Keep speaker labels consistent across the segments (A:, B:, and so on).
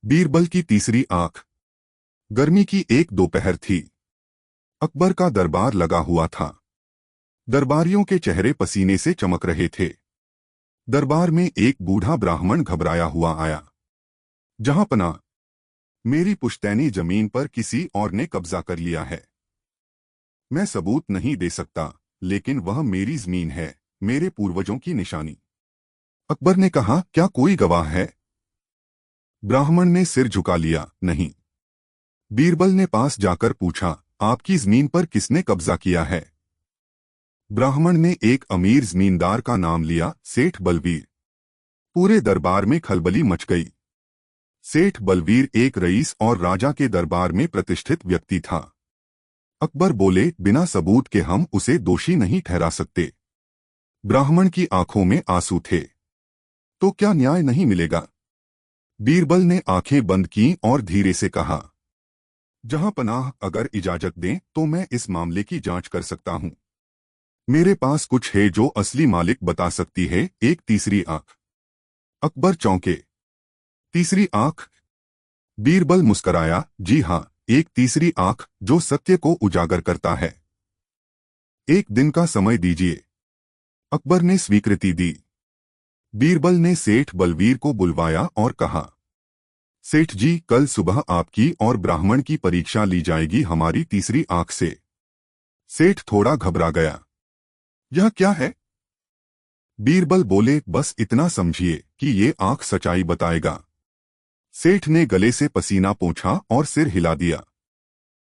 A: बीरबल की तीसरी आंख। गर्मी की एक दोपहर थी। अकबर का दरबार लगा हुआ था। दरबारियों के चेहरे पसीने से चमक रहे थे। दरबार में एक बूढ़ा ब्राह्मण घबराया हुआ आया। जहांपनाह, मेरी पुश्तैनी जमीन पर किसी और ने कब्जा कर लिया है। मैं सबूत नहीं दे सकता, लेकिन वह मेरी जमीन है, मेरे पूर्वजों की निशानी। अकबर ने कहा, क्या कोई गवाह है? ब्राह्मण ने सिर झुका लिया, नहीं। बीरबल ने पास जाकर पूछा, आपकी जमीन पर किसने कब्जा किया है? ब्राह्मण ने एक अमीर जमींदार का नाम लिया, सेठ बलवीर। पूरे दरबार में खलबली मच गई। सेठ बलवीर एक रईस और राजा के दरबार में प्रतिष्ठित व्यक्ति था। अकबर बोले, बिना सबूत के हम उसे दोषी नहीं ठहरा सकते। ब्राह्मण की आंखों में आंसू थे। तो क्या न्याय नहीं मिलेगा? बीरबल ने आंखें बंद की और धीरे से कहा, जहांपनाह, अगर इजाजत दें तो मैं इस मामले की जांच कर सकता हूं। मेरे पास कुछ है जो असली मालिक बता सकती है, एक तीसरी आंख। अकबर चौंके। तीसरी आंख? बीरबल मुस्कराया, जी हां, एक तीसरी आंख जो सत्य को उजागर करता है। एक दिन का समय दीजिए। अकबर ने स्वीकृति दी। बीरबल ने सेठ बलवीर को बुलवाया और कहा, सेठ जी, कल सुबह आपकी और ब्राह्मण की परीक्षा ली जाएगी हमारी तीसरी आंख से। सेठ थोड़ा घबरा गया। यह क्या है? बीरबल बोले, बस इतना समझिए कि ये आंख सच्चाई बताएगा। सेठ ने गले से पसीना पोंछा और सिर हिला दिया।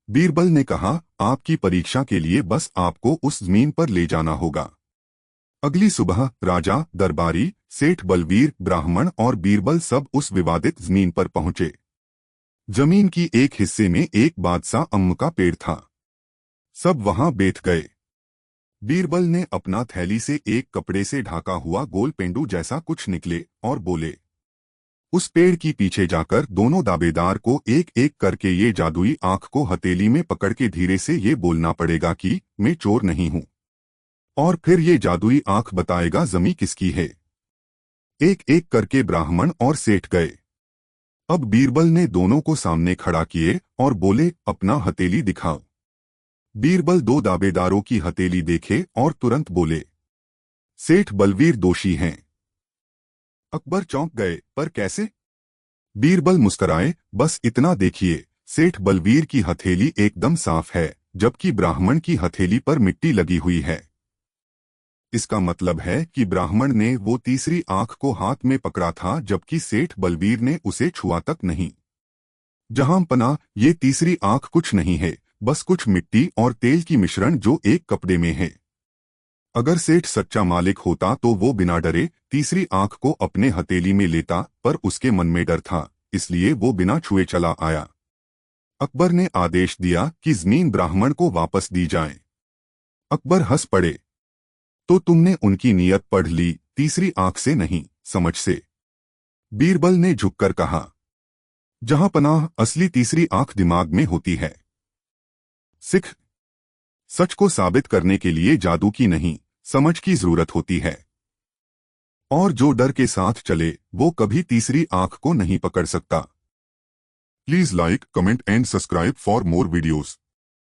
A: बीरबल ने कहा, आपकी परीक्षा के लिए बस आपको उस जमीन पर ले जाना होगा। अगली सुबह राजा, दरबारी, सेठ बलवीर, ब्राह्मण और बीरबल सब उस विवादित जमीन पर पहुंचे। जमीन की एक हिस्से में एक बादशाह अम्म का पेड़ था। सब वहां बैठ गए। बीरबल ने अपना थैली से एक कपड़े से ढाका हुआ गोल पेंडू जैसा कुछ निकले और बोले, उस पेड़ की पीछे जाकर दोनों दावेदार को एक एक करके ये जादुई आंख को हथेली में पकड़ के धीरे से ये बोलना पड़ेगा कि मैं चोर नहीं हूं। और फिर ये जादुई आंख बताएगा जमी किसकी है। एक एक करके ब्राह्मण और सेठ गए। अब बीरबल ने दोनों को सामने खड़ा किए और बोले, अपना हथेली दिखाओ। बीरबल दो दावेदारों की हथेली देखे और तुरंत बोले, सेठ बलवीर दोषी हैं। अकबर चौंक गए, पर कैसे? बीरबल मुस्कराए, बस इतना देखिए, सेठ बलवीर की हथेली एकदम साफ है, जबकि ब्राह्मण की हथेली पर मिट्टी लगी हुई है। इसका मतलब है कि ब्राह्मण ने वो तीसरी आंख को हाथ में पकड़ा था, जबकि सेठ बलवीर ने उसे छुआ तक नहीं। जहांपनाह, ये तीसरी आंख कुछ नहीं है, बस कुछ मिट्टी और तेल की मिश्रण जो एक कपड़े में है। अगर सेठ सच्चा मालिक होता तो वो बिना डरे तीसरी आंख को अपने हथेली में लेता, पर उसके मन में डर था, इसलिए वो बिना छुए चला आया। अकबर ने आदेश दिया कि जमीन ब्राह्मण को वापस दी जाए। अकबर हंस पड़े, तो तुमने उनकी नीयत पढ़ ली, तीसरी आंख से नहीं, समझ से। बीरबल ने झुककर कहा, जहांपनाह, असली तीसरी आंख दिमाग में होती है। सिख, सच को साबित करने के लिए जादू की नहीं, समझ की जरूरत होती है। और जो डर के साथ चले, वो कभी तीसरी आंख को नहीं पकड़ सकता। Please like, comment and subscribe for more videos.